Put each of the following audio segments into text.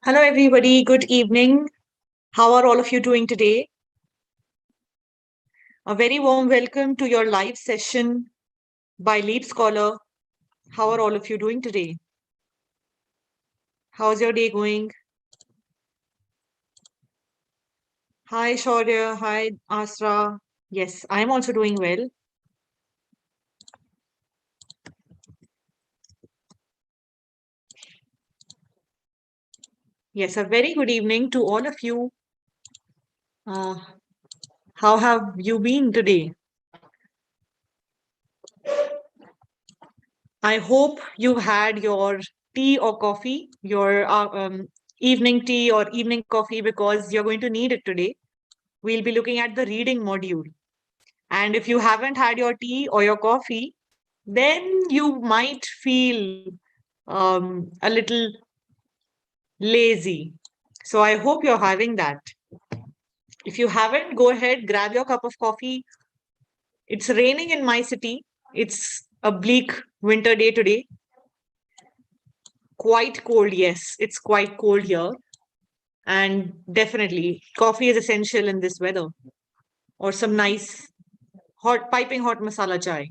Hello, everybody. Good evening. How are all of you doing today? A very warm welcome to your live session by LeapScholar. How are all of you doing today? How's your day going? Hi, Shaurya. Hi, Asra. Yes, I'm also doing well. Yes, a very good evening to all of you. Uh, how have you been today? I hope you had your tea or coffee, your evening tea or evening coffee, because you're going to need it today. We'll be looking at the reading module. And if you haven't had your tea or your coffee, then you might feel a little lazy. So I hope you're having that. If you haven't, go ahead, grab your cup of coffee. It's raining in my city. It's a bleak winter day today. Quite cold, yes, it's quite cold here. And definitely, coffee is essential in this weather. Or some nice piping hot masala chai.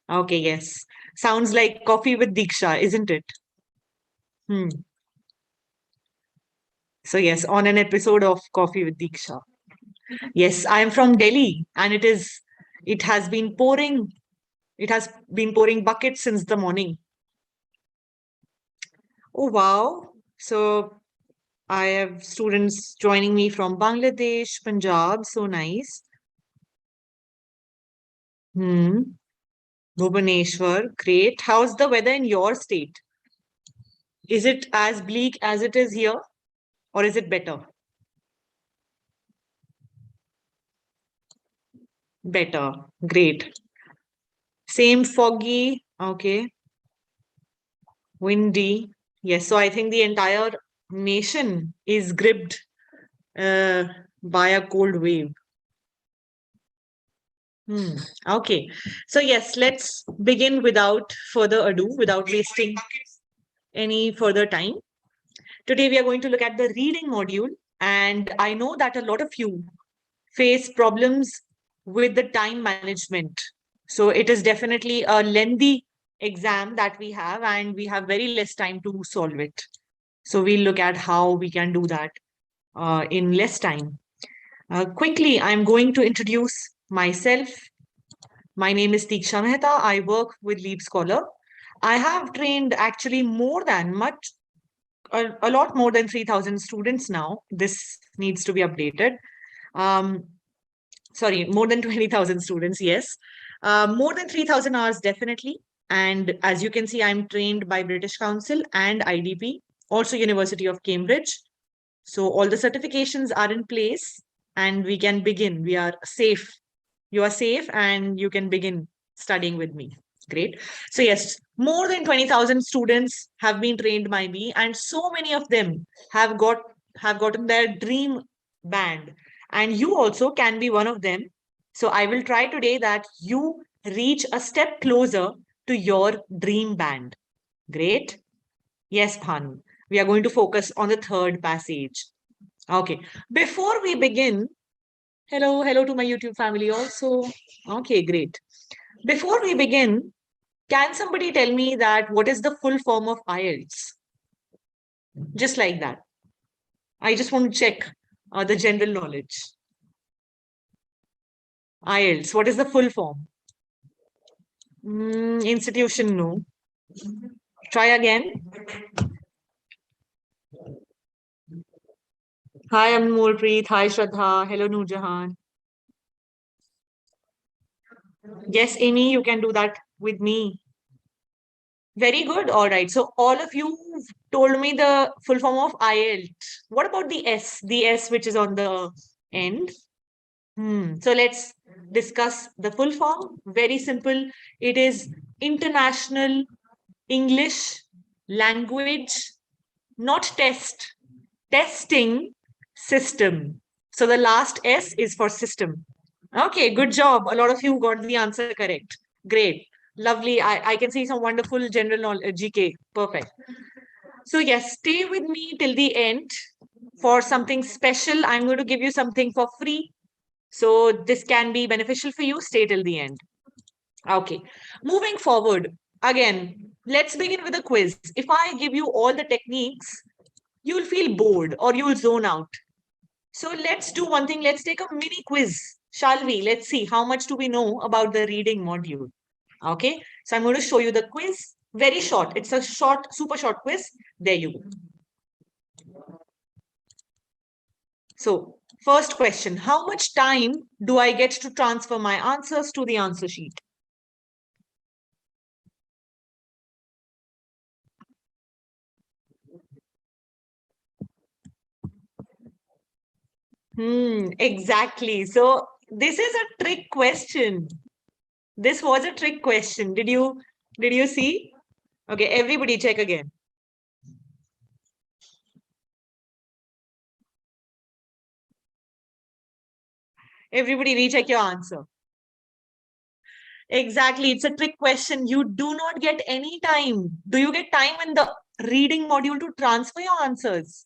Okay, yes. Sounds like coffee with Deeksha, isn't it? Hmm. So yes, on an episode of Coffee with Deeksha. Yes, I am from Delhi, and it has been pouring. It has been pouring buckets since the morning. Oh wow! So I have students joining me from Bangladesh, Punjab. So nice. Hmm. Bhubaneswar, great. How's the weather in your state? Is it as bleak as it is here, or is it better? Better. Great. Same foggy. Okay. Windy. Yes. So I think the entire nation is gripped uh, by a cold wave. Hmm. Okay. So yes, let's begin without further ado, without wasting any further time. Today we are going to look at the reading module, and I know that a lot of you face problems with the time management. So it is definitely a lengthy exam that we have, and we have very less time to solve it. So we'll look at how we can do that in less time. Quickly, I'm going to introduce myself. My name is Deeksha Mehta. I work with LeapScholar. I have trained actually a lot more than 3,000 students now. This needs to be updated. Um, sorry, more than 20,000 students, yes. More than 3,000 hours, definitely. And as you can see, I'm trained by British Council and IDP, also University of Cambridge. So all the certifications are in place and we can begin. We are safe. You are safe and you can begin studying with me. Great. So yes, more than 20,000 students have been trained by me, and so many of them have gotten their dream band. And you also can be one of them. So I will try today that you reach a step closer to your dream band. Great. Yes, Bhanu. We are going to focus on the third passage. Okay. Before we begin, hello to my YouTube family also. Okay, great. Before we begin, can somebody tell me that what is the full form of IELTS? Just like that. I just want to check the general knowledge. IELTS, what is the full form? Institution, no. Try again. Hi, I'm Moolpreet. Hi, Shraddha. Hello, Noorjahan. Yes, Amy, you can do that with me. Very good. All right. So all of you told me the full form of IELTS. What about the S? The S which is on the end. So let's discuss the full form. Very simple. It is International English Language, not test, testing system. So the last S is for system. Okay, good job. A lot of you got the answer correct. Great. Lovely. I can see some wonderful general knowledge, GK. Perfect. So yes, stay with me till the end for something special. I'm going to give you something for free. So this can be beneficial for you. Stay till the end. Okay. Moving forward, again, let's begin with a quiz. If I give you all the techniques, you'll feel bored or you'll zone out. So let's do one thing. Let's take a mini quiz, shall we? Let's see how much do we know about the reading module. Okay. So I'm going to show you the quiz. Very short. It's a short, super short quiz. There you go. So first question, how much time do I get to transfer my answers to the answer sheet? Exactly. So this is a trick question. This was a trick question. Did you see? Okay, everybody check again. Everybody recheck your answer. Exactly. It's a trick question. You do not get any time. Do you get time in the reading module to transfer your answers?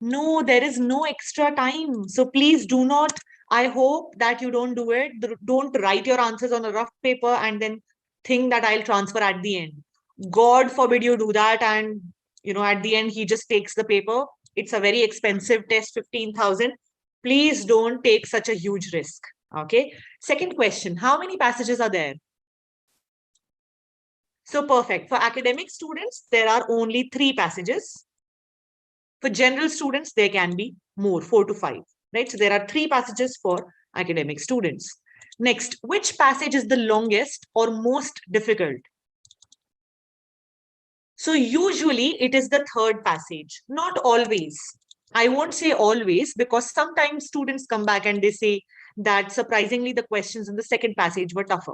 No, there is no extra time. So please do not. I hope that you don't do it. Don't write your answers on a rough paper and then think that I'll transfer at the end. God forbid you do that. And, at the end, he just takes the paper. It's a very expensive test, 15,000. Please don't take such a huge risk. Okay. Second question, how many passages are there? So perfect. For academic students, there are only 3 passages. For general students, there can be more, 4 to 5, right? So there are 3 passages for academic students. Next, which passage is the longest or most difficult? So usually it is the third passage, not always. I won't say always because sometimes students come back and they say that surprisingly the questions in the second passage were tougher.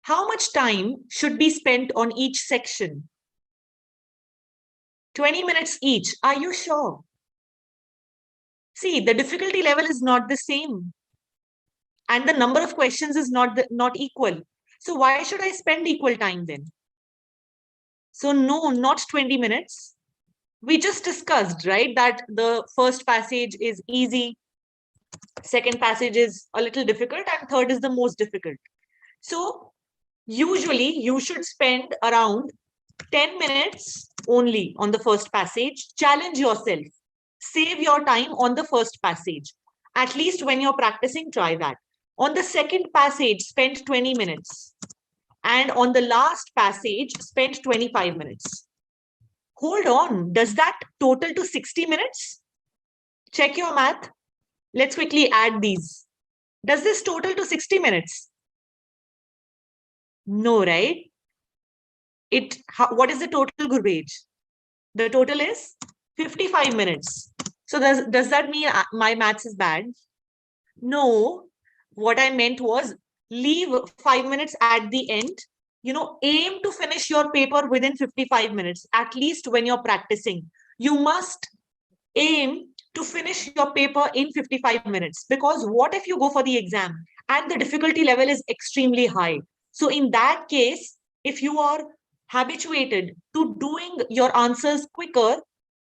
How much time should be spent on each section? 20 minutes each. Are you sure? See, the difficulty level is not the same and the number of questions is not equal. So why should I spend equal time then? So no, not 20 minutes. We just discussed, right, that the first passage is easy, second passage is a little difficult, and third is the most difficult. So usually you should spend around 10 minutes only on the first passage. Challenge yourself. Save your time on the first passage. At least when you're practicing, try that. On the second passage, spend 20 minutes. And on the last passage, spend 25 minutes. Hold on. Does that total to 60 minutes? Check your math. Let's quickly add these. Does this total to 60 minutes? No, right? What is the total, Gurbej? The total is 55 minutes. So does that mean my maths is bad? No. What I meant was leave 5 minutes at the end. Aim to finish your paper within 55 minutes, at least when you're practicing. You must aim to finish your paper in 55 minutes because what if you go for the exam and the difficulty level is extremely high? So in that case, if you are habituated to doing your answers quicker,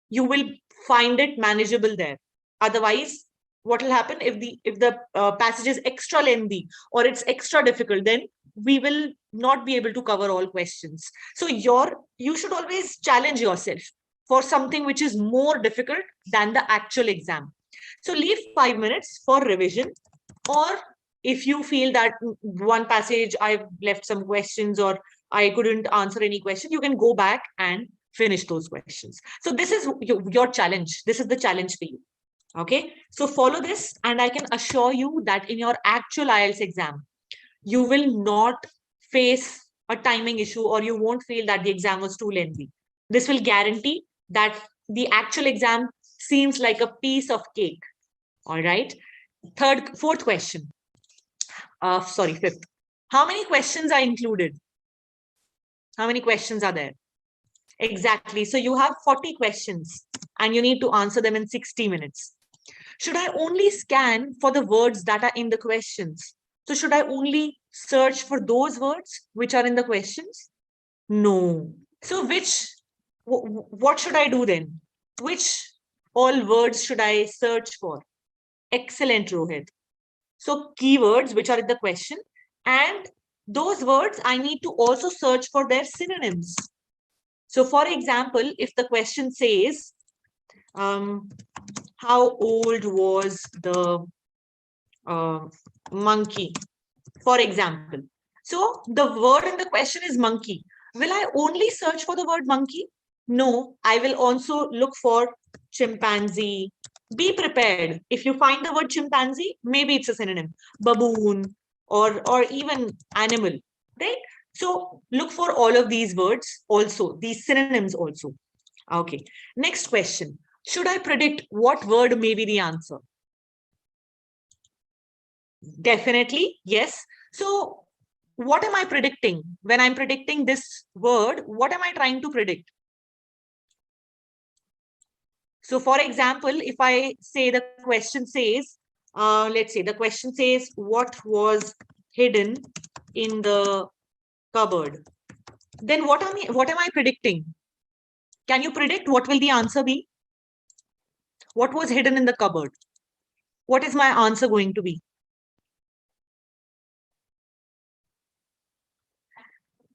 you will find it manageable there. Otherwise, what will happen if the passage is extra lengthy or it's extra difficult, then we will not be able to cover all questions. So you should always challenge yourself for something which is more difficult than the actual exam. So leave 5 minutes for revision, or if you feel that one passage I've left some questions or I couldn't answer any question, you can go back and finish those questions. So this is your challenge. This is the challenge for you. Okay. So follow this and I can assure you that in your actual IELTS exam, you will not face a timing issue or you won't feel that the exam was too lengthy. This will guarantee that the actual exam seems like a piece of cake. All right. Fourth question. Fifth. How many questions are included? How many questions are there? Exactly. So you have 40 questions and you need to answer them in 60 minutes. Should I only scan for the words that are in the questions? So should I only search for those words which are in the questions? No. So which What should I do then? Which all words should I search for? Excellent, Rohit. So keywords which are in the question, and those words I need to also search for their synonyms. So for example, if the question says, how old was the monkey, for example. So the word in the question is monkey. Will I only search for the word monkey? No, I will also look for chimpanzee. Be prepared. If you find the word chimpanzee, maybe it's a synonym, baboon, or even animal, right? So look for all of these words also, these synonyms also. Okay. Next question. Should I predict what word may be the answer? Definitely, yes. So what am I predicting? When I'm predicting this word, what am I trying to predict? So for example, if I say the question says, let's say the question says, what was hidden in the cupboard? Then what am I predicting? Can you predict what will the answer be? What was hidden in the cupboard? What is my answer going to be?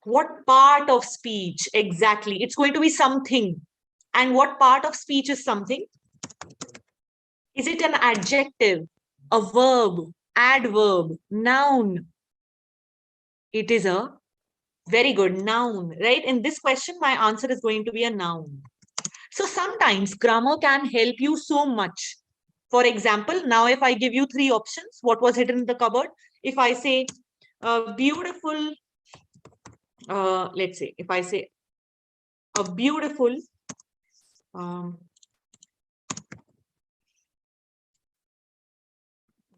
What part of speech exactly? It's going to be something. And what part of speech is something? Is it an adjective, a verb, adverb, noun? It is a very good noun, right? In this question, my answer is going to be a noun. So sometimes grammar can help you so much. For example, now if I give you three options, what was hidden in the cupboard? If I say beautiful, let's say, if I say a beautiful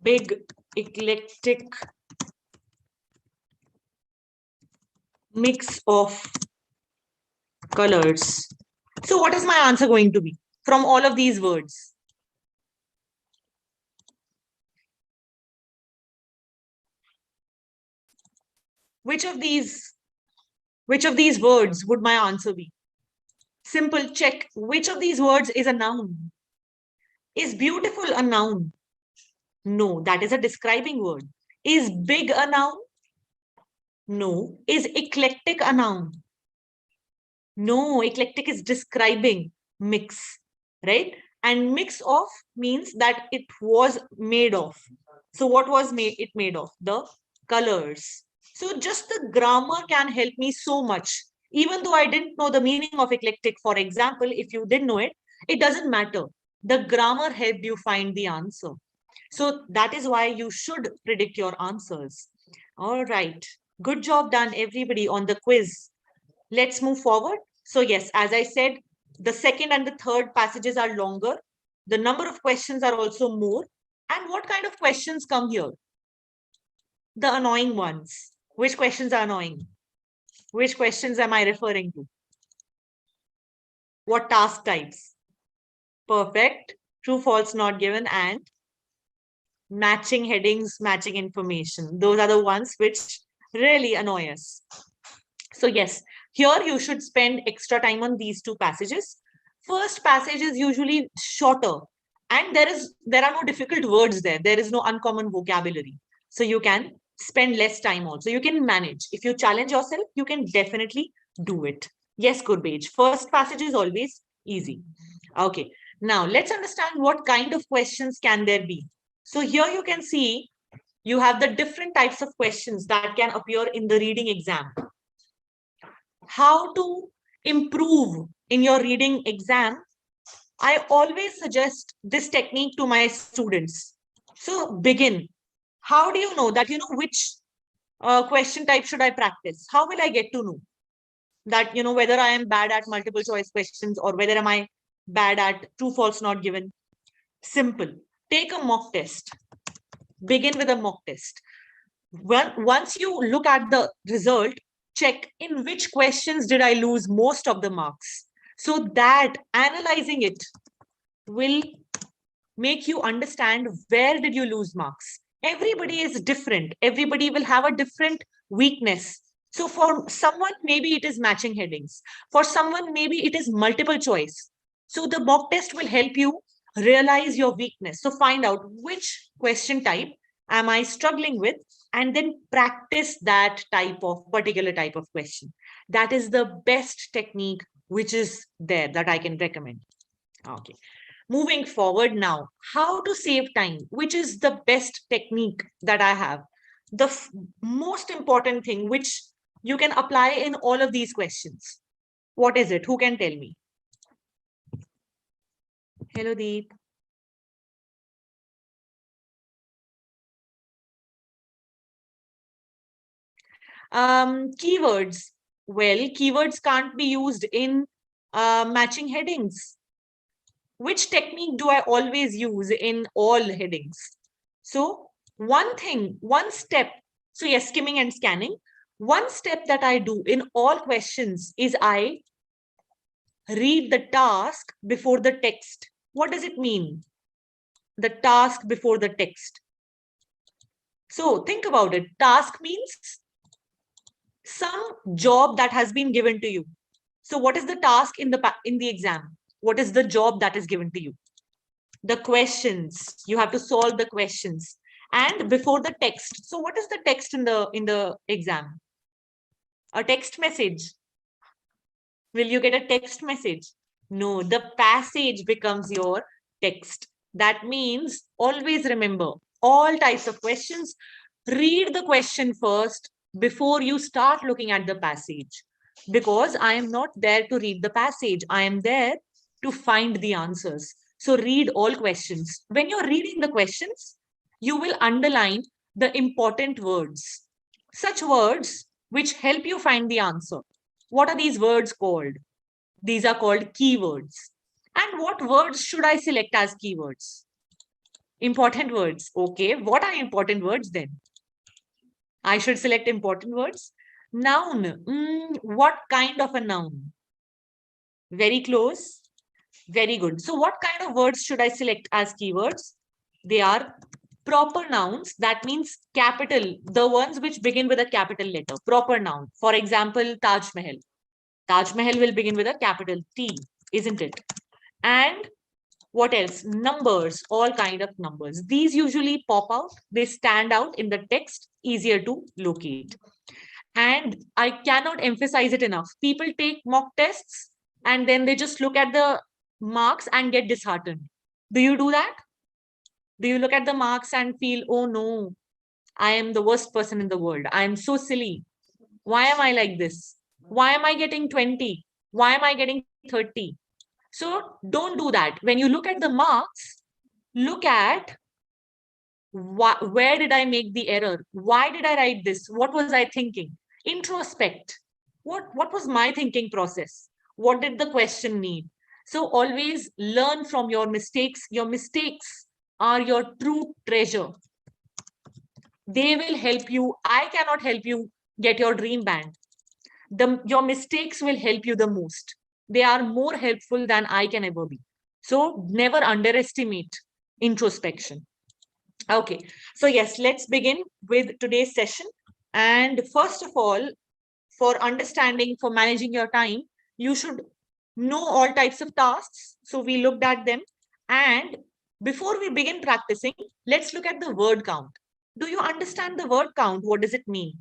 big eclectic mix of colors. So what is my answer going to be from all of these words? Which of these words would my answer be? Simple check. Which of these words is a noun? Is beautiful a noun? No, that is a describing word. Is big a noun? No. Is eclectic a noun? No, eclectic is describing mix, right? And mix of means that it was made of. So what was it made of? The colors. So just the grammar can help me so much. Even though I didn't know the meaning of eclectic, for example, if you didn't know it, it doesn't matter. The grammar helped you find the answer. So that is why you should predict your answers. All right. Good job done, everybody, on the quiz. Let's move forward. So yes, as I said, the second and the third passages are longer. The number of questions are also more. And what kind of questions come here? The annoying ones. Which questions are annoying? Which questions am I referring to? What task types? Perfect, true, false, not given, and matching headings, matching information. Those are the ones which really annoy us. So yes, here you should spend extra time on these two passages. First passage is usually shorter, and there are no difficult words there. There is no uncommon vocabulary. So you can spend less time also. You can manage. If you challenge yourself, you can definitely do it. Yes, Gurbage. First passage is always easy. Okay. Now let's understand what kind of questions can there be. So here you can see you have the different types of questions that can appear in the reading exam. How to improve in your reading exam, I always suggest this technique to my students. So begin. How do you know that which question type should I practice? How will I get to know that whether I am bad at multiple choice questions or whether am I bad at true, false, not given? Simple. Take a mock test. Begin with a mock test. Once you look at the result, check in which questions did I lose most of the marks. So that analyzing it will make you understand where did you lose marks. Everybody is different. Everybody will have a different weakness. So for someone, maybe it is matching headings. For someone, maybe it is multiple choice. So the mock test will help you realize your weakness. So find out which question type am I struggling with, and then practice that particular type of question. That is the best technique which is there that I can recommend. Okay. Moving forward now, how to save time, which is the best technique that I have. The most important thing which you can apply in all of these questions. What is it? Who can tell me? Hello, Deep. Keywords. Well, keywords can't be used in matching headings. Which technique do I always use in all headings? So one step. So yes, skimming and scanning. One step that I do in all questions is I read the task before the text. What does it mean? The task before the text. So think about it. Task means some job that has been given to you. So what is the task in the exam? What is the job that is given to you? The questions. You have to solve the questions. And before the text. So what is the text in the exam? A text message. Will you get a text message? No, the passage becomes your text. That means always remember all types of questions. Read the question first before you start looking at the passage. Because I am not there to read the passage. I am there to find the answers. So read all questions. When you're reading the questions, you will underline the important words. Such words which help you find the answer. What are these words called? These are called keywords. And what words should I select as keywords? Important words. Okay, what are important words then? I should select important words. Noun. What kind of a noun? Very close. Very good. So what kind of words should I select as keywords? They are proper nouns. That means capital, the ones which begin with a capital letter. Proper noun. For example, Taj Mahal. Taj Mahal will begin with a capital T, isn't it? And what else? Numbers, all kind of numbers. These usually pop out. They stand out in the text, easier to locate. And I cannot emphasize it enough. People take mock tests and then they just look at the marks and get disheartened. Do you do that? Do you look at the marks and feel, oh no, I am the worst person in the world. I am so silly. Why am I like this? Why am I getting 20? Why am I getting 30? So don't do that. When you look at the marks, look at where did I make the error? Why did I write this? What was I thinking? Introspect. What was my thinking process? What did the question need? So always learn from your mistakes. Your mistakes are your true treasure. They will help you. I cannot help you get your dream band. Your mistakes will help you the most. They are more helpful than I can ever be. So never underestimate introspection. Okay, so yes, let's begin with today's session. And first of all, for understanding, for managing your time, you should know all types of tasks. So we looked at them. And before we begin practicing, let's look at the word count. Do you understand the word count? What does it mean?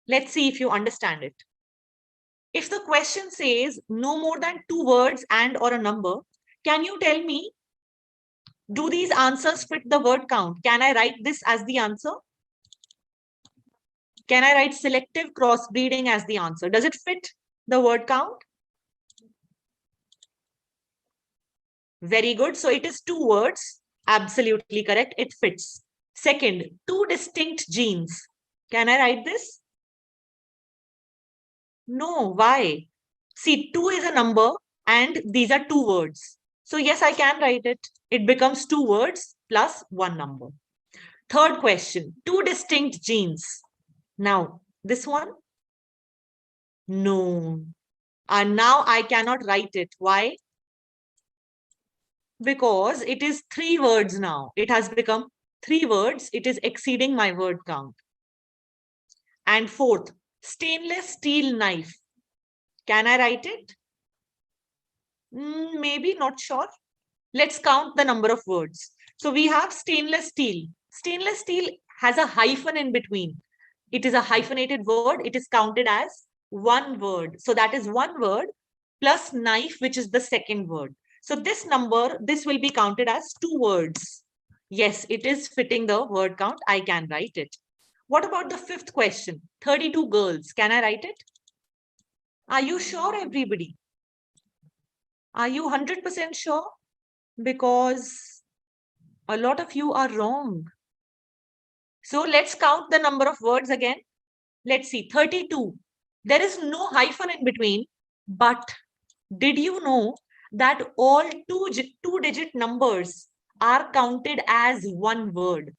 Let's see if you understand it. If the question says no more than 2 words and or a number, can you tell me, do these answers fit the word count? Can I write this as the answer? Can I write selective crossbreeding as the answer? Does it fit the word count? Very good. So it is 2 words. Absolutely correct. It fits. Second, 2 distinct genes. Can I write this? No. Why? See, 2 is a number and these are 2 words. So yes, I can write it. It becomes 2 words plus 1 number. Third question, 2 distinct genes. Now, this one? No. And now I cannot write it. Why? Because it is 3 words now. It has become 3 words. It is exceeding my word count. And fourth, Stainless steel knife. Can I write it? Maybe, not sure. Let's count the number of words. So we have stainless steel. Stainless steel has a hyphen in between. It is a hyphenated word. It is counted as one word. So that is one word plus knife, which is the second word. So this number, this will be counted as two words. Yes, it is fitting the word count. I can write it. What about the fifth question? 32 girls. Can I write it? Are you sure, everybody? Are you 100% sure? Because a lot of you are wrong. So let's count the number of words again. Let's see, 32. There is no hyphen in between, but did you know that all two-digit numbers are counted as one word?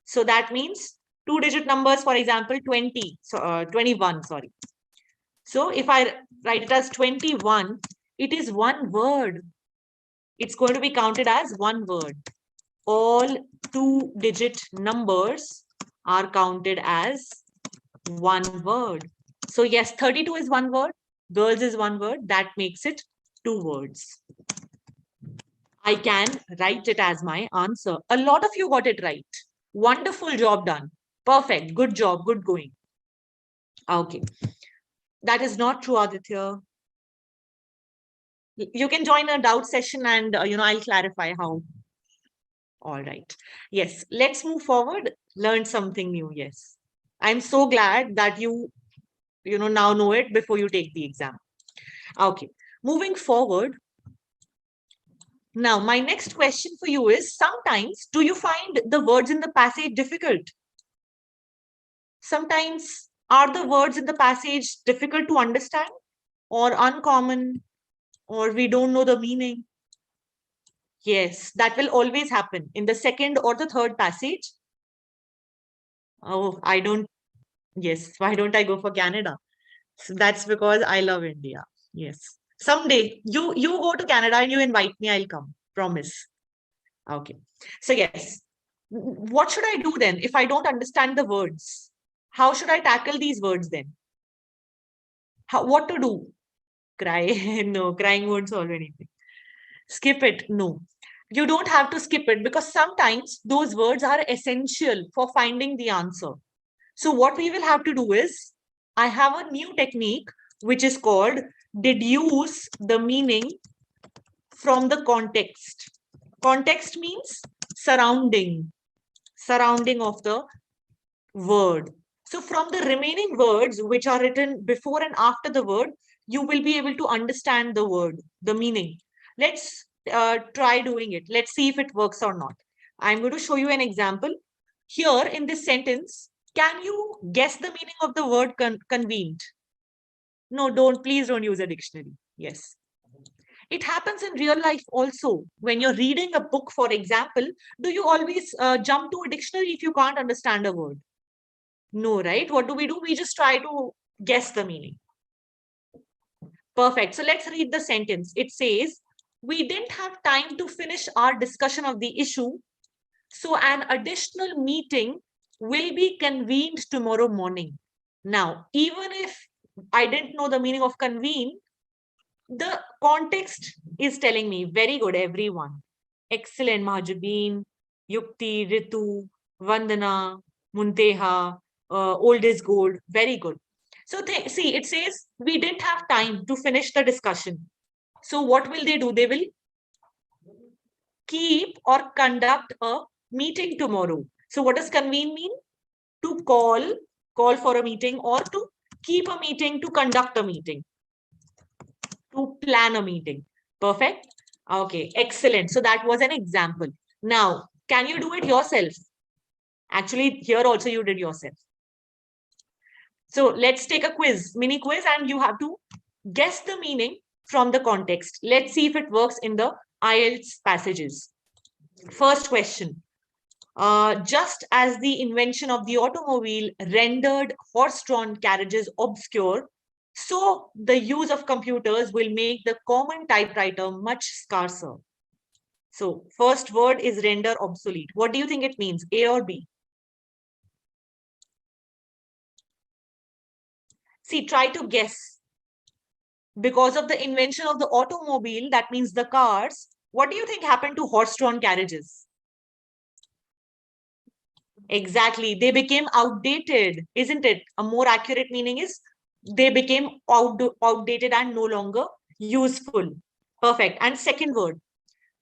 So that means two-digit numbers, for example, 21, sorry. So if I write it as 21, it is one word. It's going to be counted as one word. All two-digit numbers are counted as one word. So yes, 32 is one word, girls is one word. That makes it two words. I can write it as my answer. A lot of you got it right. Wonderful job done. Perfect. Good job. Good going. Okay. That is not true, Aditya. You can join a doubt session and, I'll clarify how. All right. Yes. Let's move forward. Learn something new. Yes. I'm so glad that you now know it before you take the exam. Okay. Moving forward. Now, my next question for you is, sometimes do you find the words in the passage difficult? Sometimes are the words in the passage difficult to understand or uncommon, or we don't know the meaning? Yes, that will always happen in the second or the third passage. Oh, I don't. Yes, why don't I go for Canada? So that's because I love India. Yes. Someday you go to Canada and you invite me, I'll come. Promise. Okay. So yes. What should I do then if I don't understand the words? How should I tackle these words then? What to do? Cry? No, crying won't solve anything. Skip it? No. You don't have to skip it because sometimes those words are essential for finding the answer. So what we will have to do is, I have a new technique which is called deduce the meaning from the context. Context means surrounding of the word. So from the remaining words which are written before and after the word, you will be able to understand the word, the meaning. Let's try doing it. Let's see if it works or not. I'm going to show you an example. Here in this sentence, can you guess the meaning of the word convened? No, please don't use a dictionary. Yes. It happens in real life also. When you're reading a book, for example, do you always jump to a dictionary if you can't understand a word? No, right? What do? We just try to guess the meaning. Perfect. So let's read the sentence. It says, we didn't have time to finish our discussion of the issue, so an additional meeting will be convened tomorrow morning. Now, even if I didn't know the meaning of convene, the context is telling me, very good, everyone. Excellent, Mahajabeen, Yukti, Ritu, Vandana, Munteha, old is gold. Very good. So see, it says we didn't have time to finish the discussion. So what will they do? They will keep or conduct a meeting tomorrow. So what does convene mean? To call for a meeting, or to keep a meeting, to conduct a meeting, to plan a meeting. Perfect. Okay, excellent. So that was an example. Now, can you do it yourself? Actually, here also you did yourself. So let's take a quiz, mini quiz, and you have to guess the meaning from the context. Let's see if it works in the IELTS passages. First question. Just as the invention of the automobile rendered horse-drawn carriages obscure, so the use of computers will make the common typewriter much scarcer. So first word is render obsolete. What do you think it means? A or B? See, try to guess. Because of the invention of the automobile, that means the cars, what do you think happened to horse-drawn carriages? Exactly. They became outdated, isn't it? A more accurate meaning is they became outdated and no longer useful. Perfect. And second word.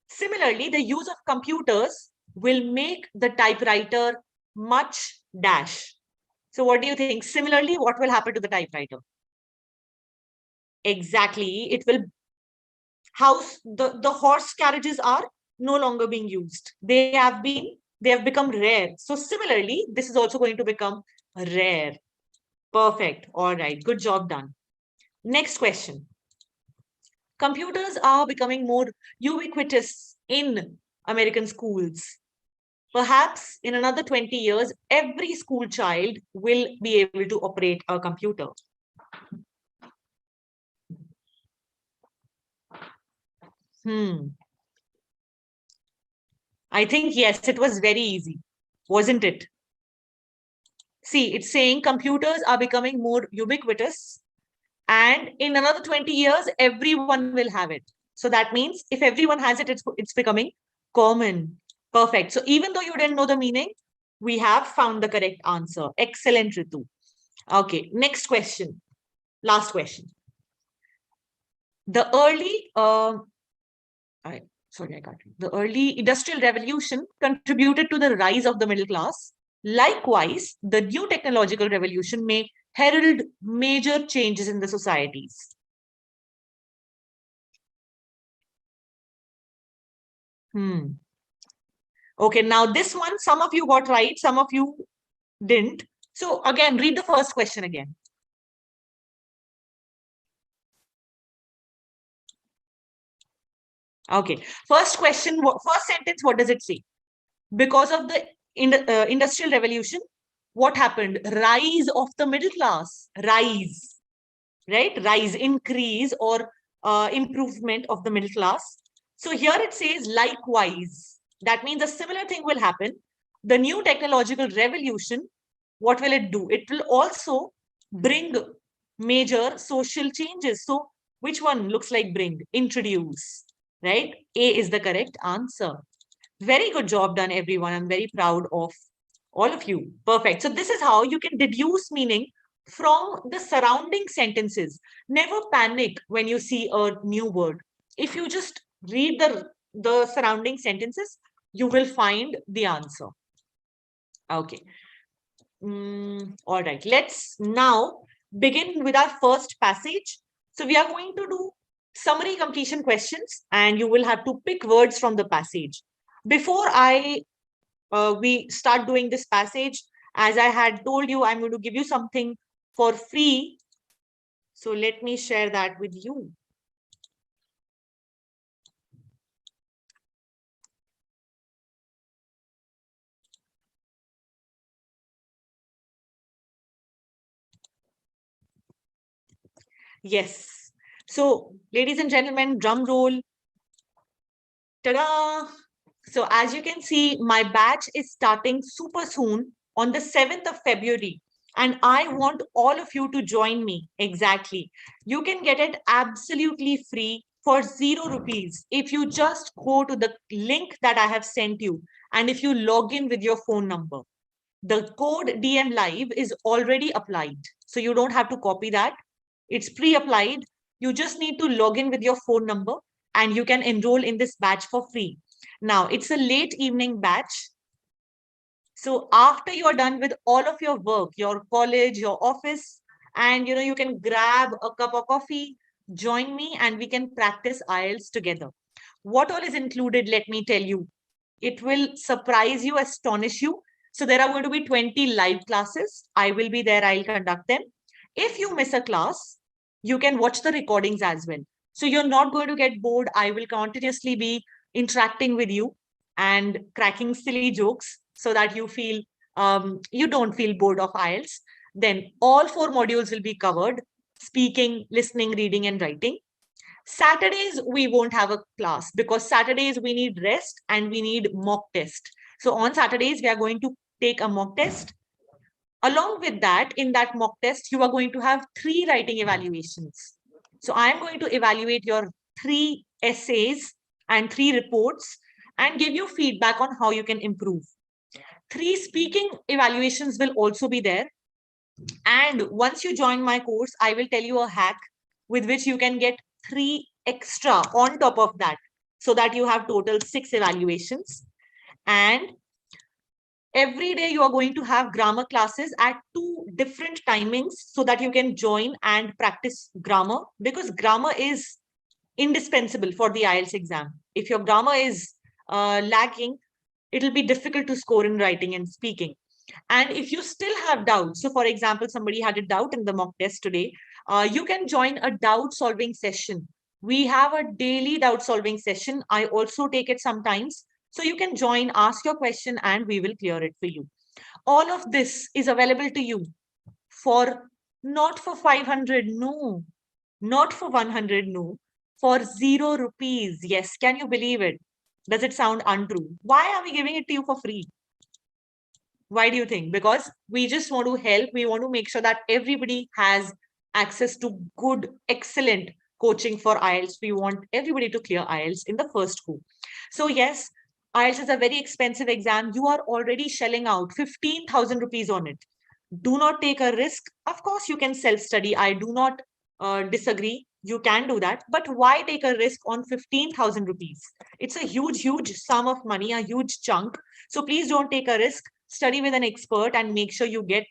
Similarly, the use of computers will make the typewriter much dash. So what do you think? Similarly, what will happen to the typewriter? Exactly. It will the horse carriages are no longer being used. They have become rare. So similarly, this is also going to become rare. Perfect. All right. Good job done. Next question. Computers are becoming more ubiquitous in American schools. Perhaps in another 20 years, every school child will be able to operate a computer. I think, yes, it was very easy, wasn't it? See, it's saying computers are becoming more ubiquitous, and in another 20 years, everyone will have it. So that means if everyone has it, it's becoming common. Perfect. So even though you didn't know the meaning, we have found the correct answer. Excellent, Ritu. Okay, next question. Last question. The early, the early industrial revolution contributed to the rise of the middle class. Likewise, the new technological revolution may herald major changes in the societies. Okay, now this one, some of you got right, some of you didn't. So again, read the first question again. Okay, first question, first sentence, what does it say? Because of the industrial revolution, what happened? Rise of the middle class, rise, right? Rise, increase, or improvement of the middle class. So here it says likewise. That means a similar thing will happen. The new technological revolution, what will it do? It will also bring major social changes. So which one looks like bring? Introduce, right? A is the correct answer. Very good job done, everyone. I'm very proud of all of you. Perfect. So this is how you can deduce meaning from the surrounding sentences. Never panic when you see a new word. If you just read the surrounding sentences, you will find the answer. Okay. All right. Let's now begin with our first passage. So we are going to do summary completion questions, and you will have to pick words from the passage. Before we start doing this passage, as I had told you, I'm going to give you something for free. So let me share that with you. Yes. So ladies and gentlemen, drum roll. Ta-da! So as you can see, my batch is starting super soon on the 7th of February. And I want all of you to join me. Exactly. You can get it absolutely free for 0 rupees if you just go to the link that I have sent you. And if you log in with your phone number, the code DM Live is already applied. So you don't have to copy that. It's pre-applied. You just need to log in with your phone number and you can enroll in this batch for free. Now, it's a late evening batch. So after you're done with all of your work, your college, your office, and you can grab a cup of coffee, join me, and we can practice IELTS together. What all is included, let me tell you. It will surprise you, astonish you. So there are going to be 20 live classes. I will be there. I'll conduct them. If you miss a class, you can watch the recordings as well. So you're not going to get bored. I will continuously be interacting with you and cracking silly jokes so that you don't feel bored of IELTS. Then all 4 modules will be covered: speaking, listening, reading, and writing. Saturdays, we won't have a class because Saturdays we need rest and we need mock test. So on Saturdays, we are going to take a mock test. Along with that, in that mock test, you are going to have 3 writing evaluations. So I am going to evaluate your 3 essays and 3 reports and give you feedback on how you can improve. 3 speaking evaluations will also be there. And once you join my course, I will tell you a hack with which you can get 3 extra on top of that, so that you have total 6 evaluations. And every day you are going to have grammar classes at 2 different timings so that you can join and practice grammar, because grammar is indispensable for the IELTS exam. If your grammar is lacking, it'll be difficult to score in writing and speaking. And if you still have doubts, so for example, somebody had a doubt in the mock test today, you can join a doubt solving session. We have a daily doubt solving session. I also take it sometimes. So you can join, ask your question, and we will clear it for you. All of this is available to you for not for 500, no, not for 100, no, for 0 rupees. Yes, can you believe it? Does it sound untrue? Why are we giving it to you for free? Why do you think? Because we just want to help. We want to make sure that everybody has access to good, excellent coaching for IELTS. We want everybody to clear IELTS in the first go. So yes, IELTS is a very expensive exam. You are already shelling out 15,000 rupees on it. Do not take a risk. Of course, you can self-study. I do not disagree. You can do that. But why take a risk on 15,000 rupees? It's a huge, huge sum of money, a huge chunk. So please don't take a risk. Study with an expert and make sure you get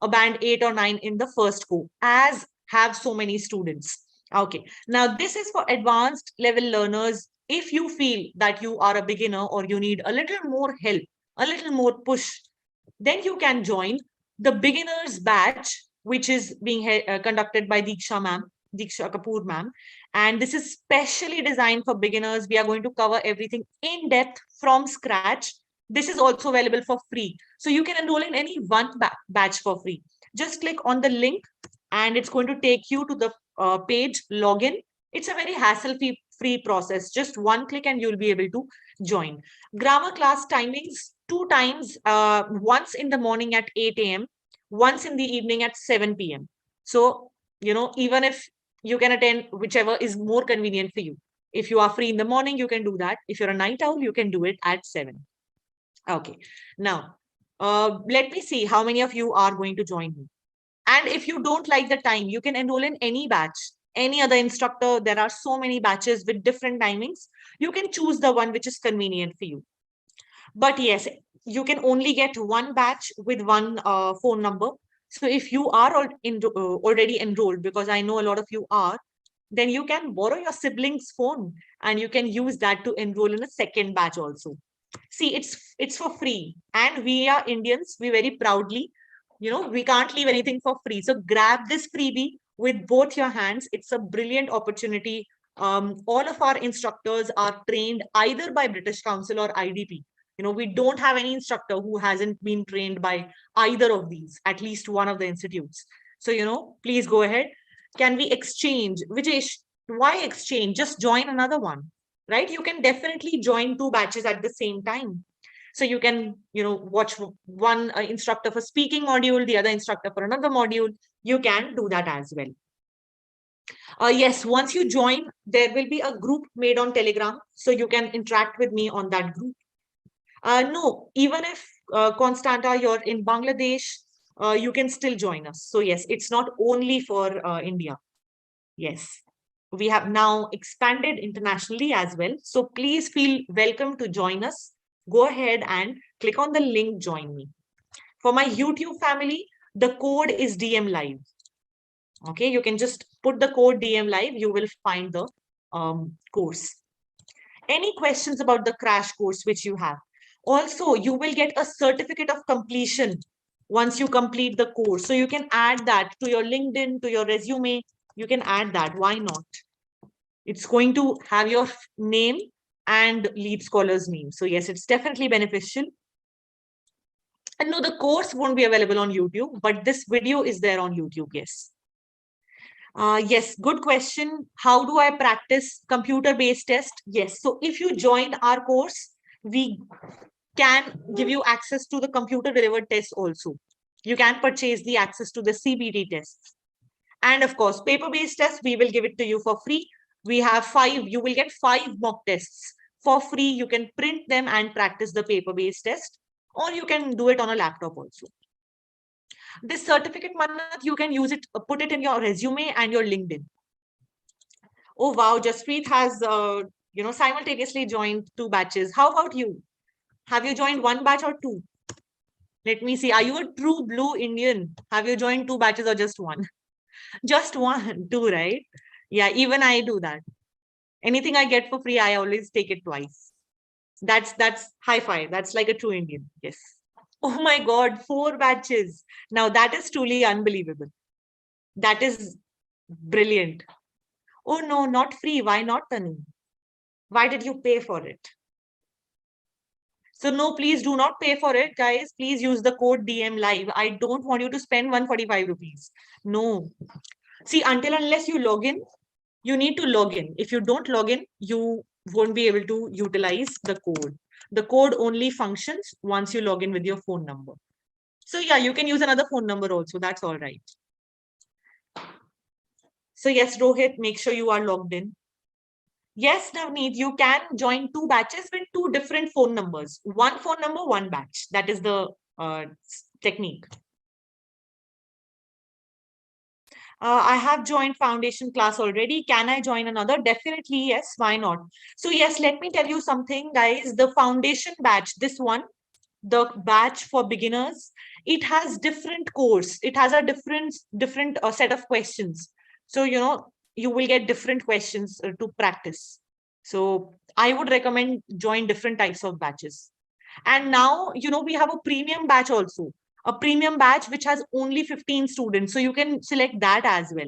a band 8 or 9 in the first go, as have so many students. Okay, now this is for advanced level learners. If you feel that you are a beginner or you need a little more help, a little more push, then you can join the beginners batch, which is being conducted by Deeksha ma'am, Deeksha Kapoor ma'am. And this is specially designed for beginners. We are going to cover everything in depth from scratch. This is also available for free. So you can enroll in any one batch for free. Just click on the link and it's going to take you to the page login. It's a very hassle-free process. Just one click and you'll be able to join. Grammar class timings, 2 times, once in the morning at 8 a.m., once in the evening at 7 p.m. So, even if you can attend whichever is more convenient for you. If you are free in the morning, you can do that. If you're a night owl, you can do it at 7. Okay. Now, let me see how many of you are going to join me. And if you don't like the time, you can enroll in any batch, any other instructor. There are so many batches with different timings. You can choose the one which is convenient for you. But yes, you can only get one batch with one phone number. So if you are already enrolled, because I know a lot of you are, then you can borrow your sibling's phone and you can use that to enroll in a second batch also. See, it's for free. And we are Indians, we very proudly, we can't leave anything for free. So grab this freebie with both your hands. It's a brilliant opportunity. All of our instructors are trained either by British Council or IDP. We don't have any instructor who hasn't been trained by either of these, at least one of the institutes. So, please go ahead. Can we exchange? Vijesh, why exchange? Just join another one, right? You can definitely join 2 batches at the same time. So you can, watch one instructor for speaking module, the other instructor for another module. You can do that as well. Yes, once you join, there will be a group made on Telegram. So you can interact with me on that group. No, even if Constanta, you're in Bangladesh, you can still join us. So yes, it's not only for India. Yes, we have now expanded internationally as well. So please feel welcome to join us. Go ahead and click on the link, join me. For my YouTube family, the code is DM Live. Okay, you can just put the code DM Live. You will find the course. Any questions about the crash course which you have? Also, you will get a certificate of completion once you complete the course. So you can add that to your LinkedIn, to your resume. You can add that. Why not? It's going to have your name and LeapScholar's name. So yes, it's definitely beneficial. And no, the course won't be available on YouTube, but this video is there on YouTube. Yes. Yes, good question. How do I practice computer-based test? Yes. So if you joined our course, we can give you access to the computer-delivered test also. You can purchase the access to the CBT tests. And of course, paper-based tests, we will give it to you for free. We have 5, you will get 5 mock tests for free. You can print them and practice the paper-based test, or you can do it on a laptop also. This certificate, Manat, you can use it, put it in your resume and your LinkedIn. Oh, wow. Jaspreet has, simultaneously joined 2 batches. How about you? Have you joined 1 batch or 2? Let me see. Are you a true blue Indian? Have you joined 2 batches or just 1? Just 1, 2, right? Yeah, even I do that. Anything I get for free, I always take it twice. That's high five. That's like a true Indian. Yes. Oh my God, 4 batches. Now that is truly unbelievable. That is brilliant. Oh no, not free. Why not, Tanu? Why did you pay for it? So no, please do not pay for it, guys. Please use the code DM live. I don't want you to spend 145 rupees. No. See, until unless you log in, you need to log in. If you don't log in, you won't be able to utilize the code. The code only functions once you log in with your phone number. So yeah, you can use another phone number also. That's all right. So yes, Rohit, make sure you are logged in. Yes, Navneet, you can join 2 batches with 2 different phone numbers. 1 phone number, 1 batch. That is the technique. I have joined foundation class already. Can I join another? Definitely, yes. Why not? So yes, let me tell you something, guys. The foundation batch, this one, the batch for beginners, it has different course. It has a different set of questions. So, you will get different questions to practice. So I would recommend join different types of batches. And now, we have a premium batch also, a premium batch which has only 15 students. So you can select that as well.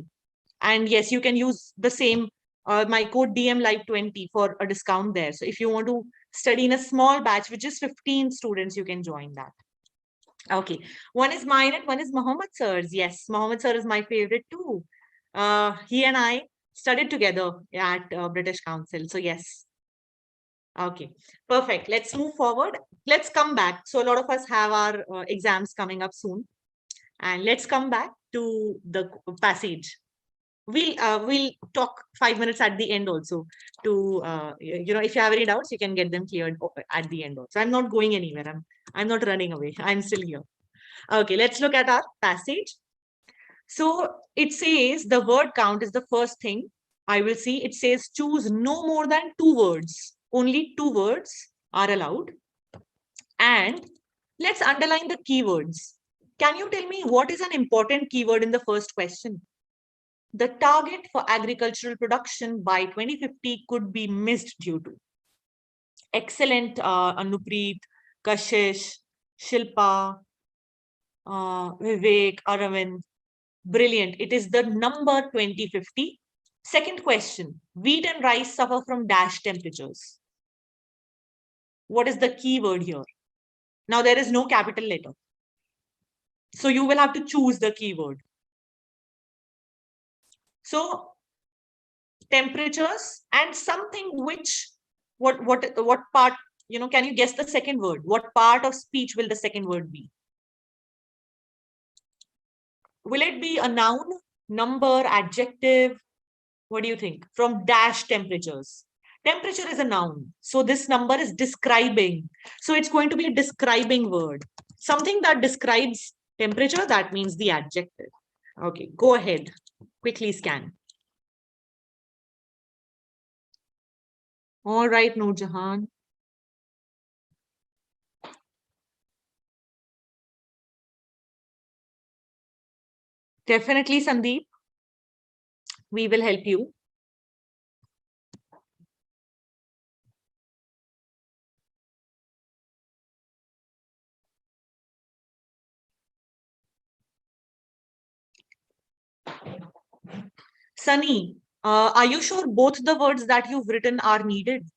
And yes, you can use the same, my code DM Live 20 for a discount there. So if you want to study in a small batch, which is 15 students, you can join that. Okay. One is mine and one is Mohammed sir's. Yes, Mohammed sir is my favorite too. He and I studied together at British Council. So yes. Okay, perfect. Let's move forward. Let's come back. So a lot of us have our exams coming up soon. And let's come back to the passage. We'll talk 5 minutes at the end also to if you have any doubts, you can get them cleared at the end also. I'm not going anywhere. I'm not running away. I'm still here. Okay, let's look at our passage. So it says the word count is the first thing I will see. It says choose no more than 2 words. Only 2 words are allowed. And let's underline the keywords. Can you tell me what is an important keyword in the first question? The target for agricultural production by 2050 could be missed due to. Excellent, Anupreet, Kashish, Shilpa, Vivek, Aravind. Brilliant. It is the number 2050. Second question, wheat and rice suffer from dash temperatures. What is the keyword here? Now there is no capital letter. So you will have to choose the keyword. So temperatures and something which, what part, can you guess the second word? What part of speech will the second word be? Will it be a noun, number, adjective? What do you think? From dash temperatures. Temperature is a noun. So this number is describing. So it's going to be a describing word. Something that describes temperature, that means the adjective. Okay, go ahead. Quickly scan. All right, Noor Jahan. Definitely, Sandeep. We will help you. Sunny, are you sure both the words that you've written are needed?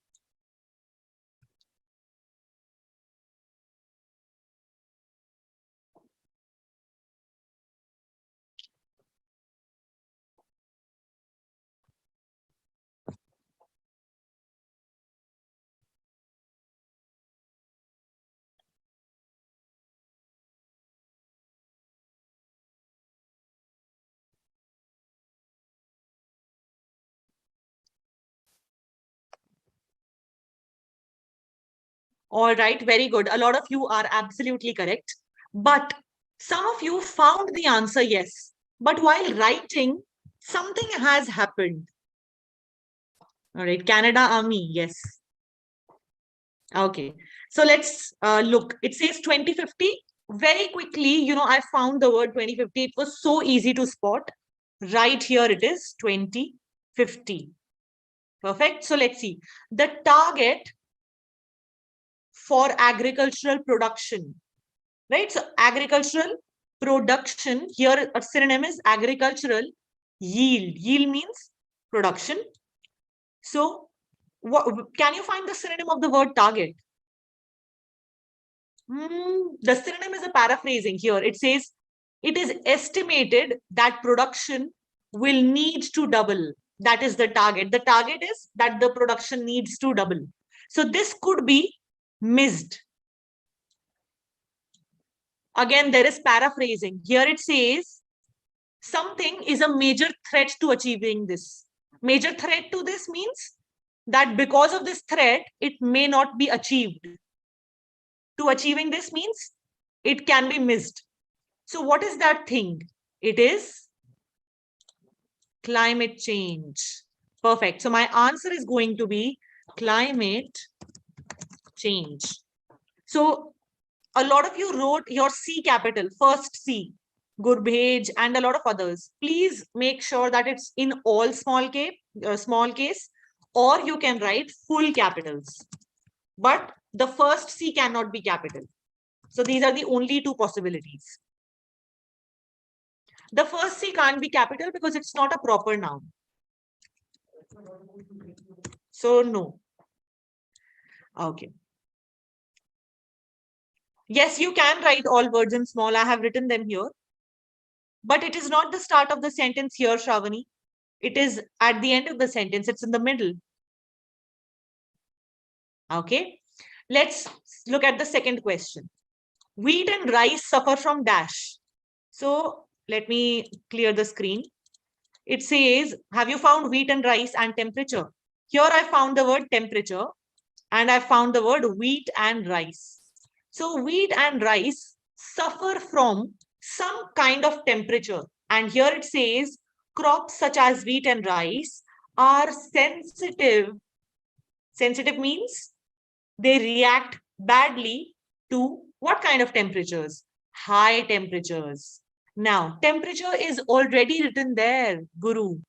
All right, very good. A lot of you are absolutely correct. But some of you found the answer yes. But while writing, something has happened. All right, Canada Army, yes. Okay, so let's look. It says 2050. Very quickly, I found the word 2050. It was so easy to spot. Right here it is 2050. Perfect. So let's see. The target for agricultural production, right? So agricultural production, here a synonym is agricultural yield. Yield means production. So what, can you find the synonym of the word target? The synonym is a paraphrasing here. It says, it is estimated that production will need to double. That is the target. The target is that the production needs to double. So this could be missed. Again, there is paraphrasing. Here it says, something is a major threat to achieving this. Major threat to this means that because of this threat, it may not be achieved. To achieving this means it can be missed. So what is that thing? It is climate change. Perfect. So my answer is going to be climate change. So a lot of you wrote your C capital, first C, Gurbhej, and a lot of others. Please make sure that it's in all small case, or you can write full capitals. But the first C cannot be capital. So these are the only two possibilities. The first C can't be capital because it's not a proper noun. So no. Okay. Yes, you can write all words in small. I have written them here. But it is not the start of the sentence here, Shravani. It is at the end of the sentence. It's in the middle. Okay. Let's look at the second question. Wheat and rice suffer from dash. So let me clear the screen. It says, have you found wheat and rice and temperature? Here I found the word temperature and I found the word wheat and rice. So wheat and rice suffer from some kind of temperature. And here it says crops such as wheat and rice are sensitive. Sensitive means they react badly to what kind of temperatures? High temperatures. Now, temperature is already written there, Guru.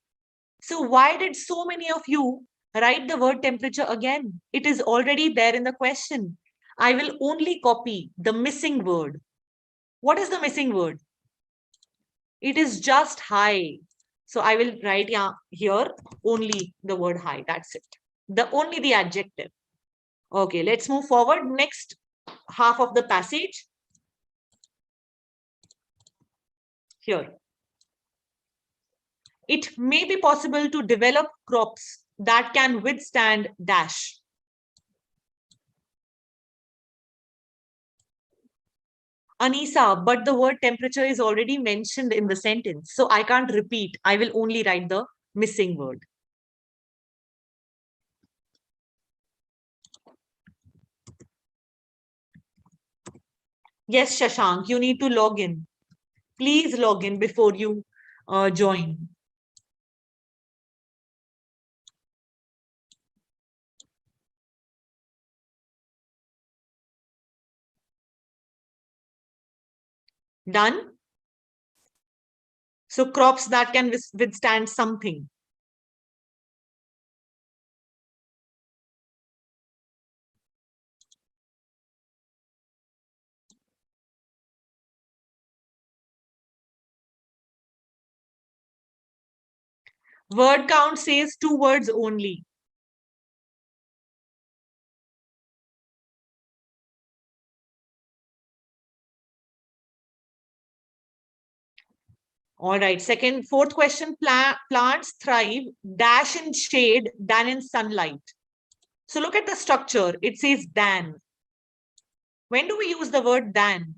So why did so many of you write the word temperature again? It is already there in the question. I will only copy the missing word. What is the missing word? It is just high. So I will write here only the word high. That's it. Only the adjective. Okay, let's move forward. Next half of the passage. Here. It may be possible to develop crops that can withstand dash. Anisa, but the word temperature is already mentioned in the sentence. So I can't repeat. I will only write the missing word. Yes, Shashank, you need to log in. Please log in before you join. Done? So crops that can withstand something. Word count says 2 words only. All right. Fourth question. Plants thrive dash in shade than in sunlight. So look at the structure. It says than. When do we use the word than?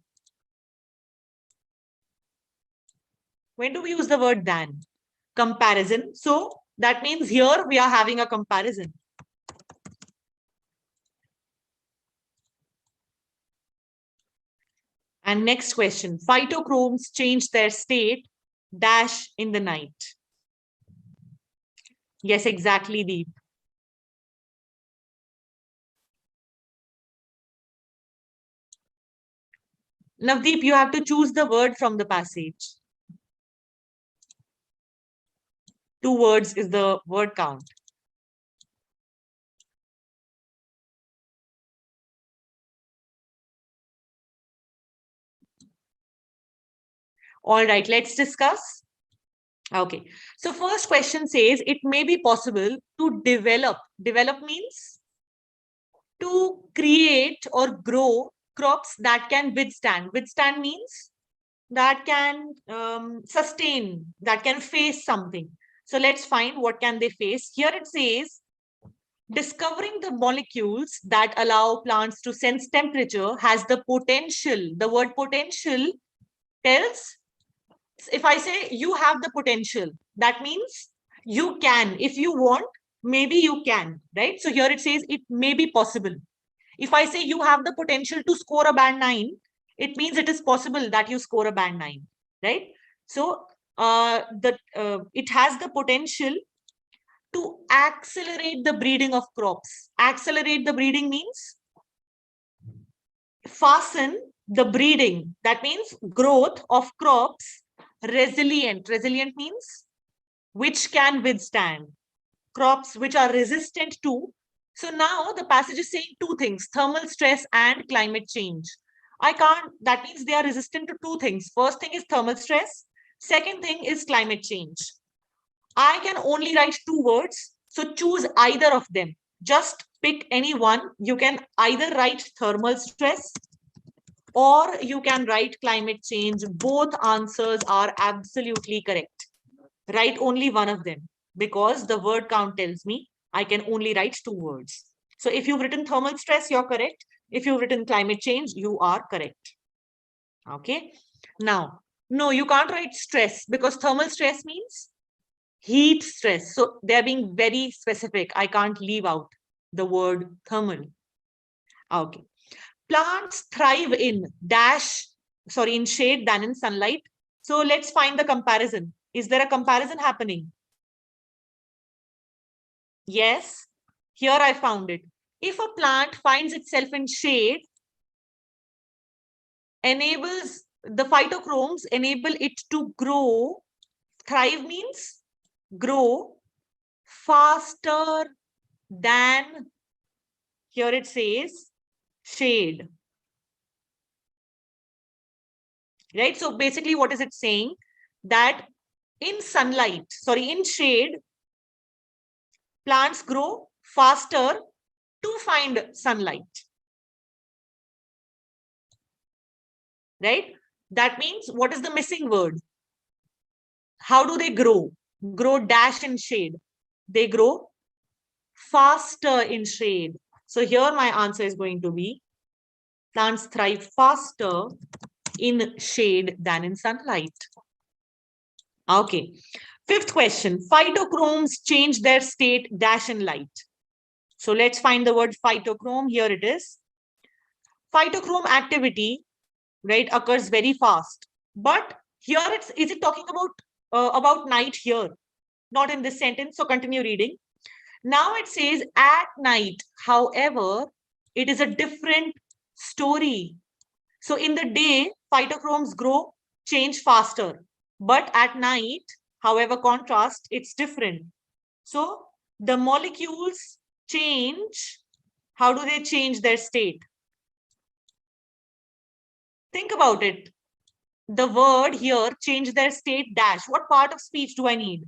When do we use the word than? Comparison. So that means here we are having a comparison. And next question, phytochromes change their state dash in the night. Yes, exactly, Deep. Navdeep, you have to choose the word from the passage. 2 words is the word count. All right, let's discuss. Okay, so first question says it may be possible to develop. Develop means to create or grow crops that can withstand. Withstand means that can sustain, that can face something. So let's find what can they face. Here it says, discovering the molecules that allow plants to sense temperature has the potential. The word potential tells, if I say you have the potential, that means you can. If you want, maybe you can, right? So here it says it may be possible. If I say you have the potential to score a band 9, it means it is possible that you score a band 9, right? So it has the potential to accelerate the breeding of crops. Accelerate the breeding means fasten the breeding. That means growth of crops. Resilient. Resilient means which can withstand. Crops which are resistant to. So now the passage is saying 2 things, thermal stress and climate change. That means they are resistant to 2 things. First thing is thermal stress. Second thing is climate change. I can only write 2 words. So choose either of them. Just pick any one. You can either write thermal stress or you can write climate change. Both answers are absolutely correct. Write only one of them because the word count tells me I can only write 2 words. So if you've written thermal stress, you're correct. If you've written climate change, you are correct. Okay. Now, no, you can't write stress because thermal stress means heat stress. So they're being very specific. I can't leave out the word thermal. Okay. Plants thrive in in shade than in sunlight. So let's find the comparison. Is there a comparison happening? Yes, here I found it. If a plant finds itself in shade, enables the phytochromes enable it to grow. Thrive means grow faster than, here it says, shade. Right? So basically, what is it saying? That in shade, plants grow faster to find sunlight. Right? That means what is the missing word? How do they grow? Grow dash in shade. They grow faster in shade. So here my answer is going to be plants thrive faster in shade than in sunlight. Okay. 5th question. Phytochromes change their state dash in light. So let's find the word phytochrome. Here it is. Phytochrome activity, right, occurs very fast. But here is it talking about night here? Not in this sentence. So continue reading. Now it says at night. However, it is a different story. So in the day, phytochromes change faster. But at night, however, contrast, it's different. So the molecules change. How do they change their state? Think about it. The word here, change their state dash. What part of speech do I need?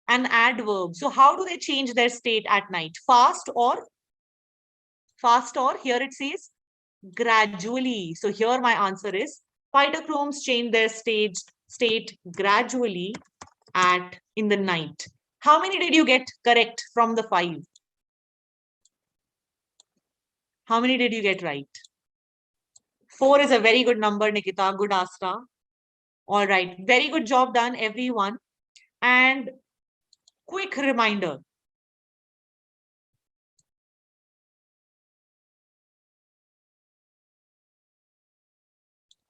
An adverb. So how do they change their state at night? Fast or here it says gradually. So here my answer is phytochromes change their state gradually in the night. How many did you get correct from the 5? How many did you get right? 4 is a very good number, Nikita. Good Astra. All right. Very good job done, everyone. And quick reminder.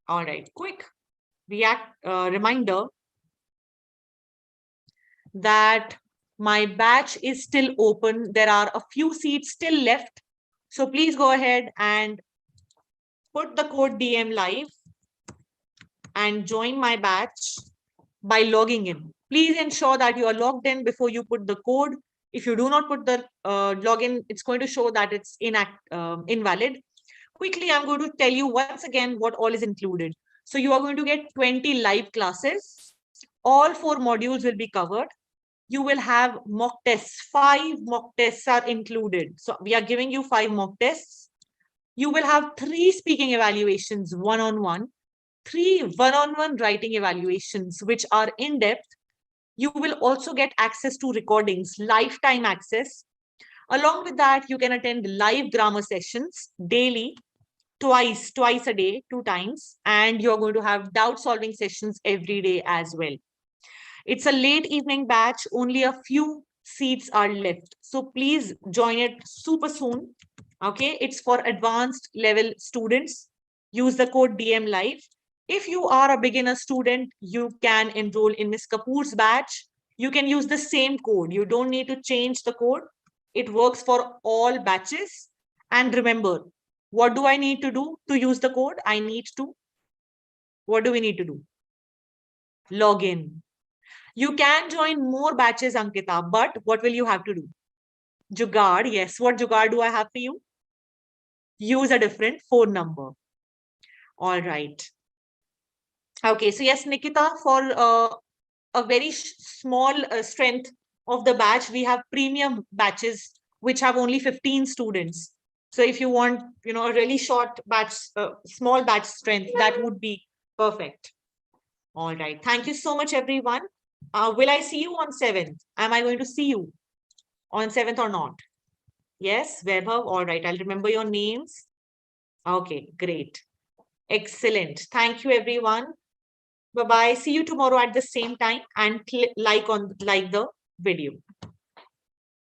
All right, quick reminder that my batch is still open. There are a few seats still left. So please go ahead and put the code DM live and join my batch by logging in. Please ensure that you are logged in before you put the code. If you do not put the login, it's going to show that it's invalid. Quickly, I'm going to tell you once again what all is included. So you are going to get 20 live classes. All 4 modules will be covered. You will have mock tests. 5 mock tests are included. So we are giving you 5 mock tests. You will have 3 speaking evaluations, one-on-one, 3 one-on-one writing evaluations, which are in depth. You will also get access to recordings, lifetime access. Along with that, you can attend live grammar sessions daily, twice a day, 2 times, and you're going to have doubt solving sessions every day as well. It's a late evening batch, only a few seats are left. So please join it super soon. Okay, it's for advanced level students. Use the code DM live. If you are a beginner student, you can enroll in Ms. Kapoor's batch. You can use the same code. You don't need to change the code. It works for all batches. And remember, what do I need to do to use the code? What do we need to do? Log in. You can join more batches, Ankita, but what will you have to do? Jugaad, yes. What jugaad do I have for you? Use a different phone number. All right. Okay, so yes, Nikita, for a very small strength of the batch, we have premium batches which have only 15 students. So if you want, a really short batch, small batch strength, that would be perfect. All right. Thank you so much, everyone. Will I see you on 7th? Am I going to see you on 7th or not? Yes, Vaibhav. All right. I'll remember your names. Okay, great. Excellent. Thank you, everyone. Bye-bye. See you tomorrow at the same time and like the video.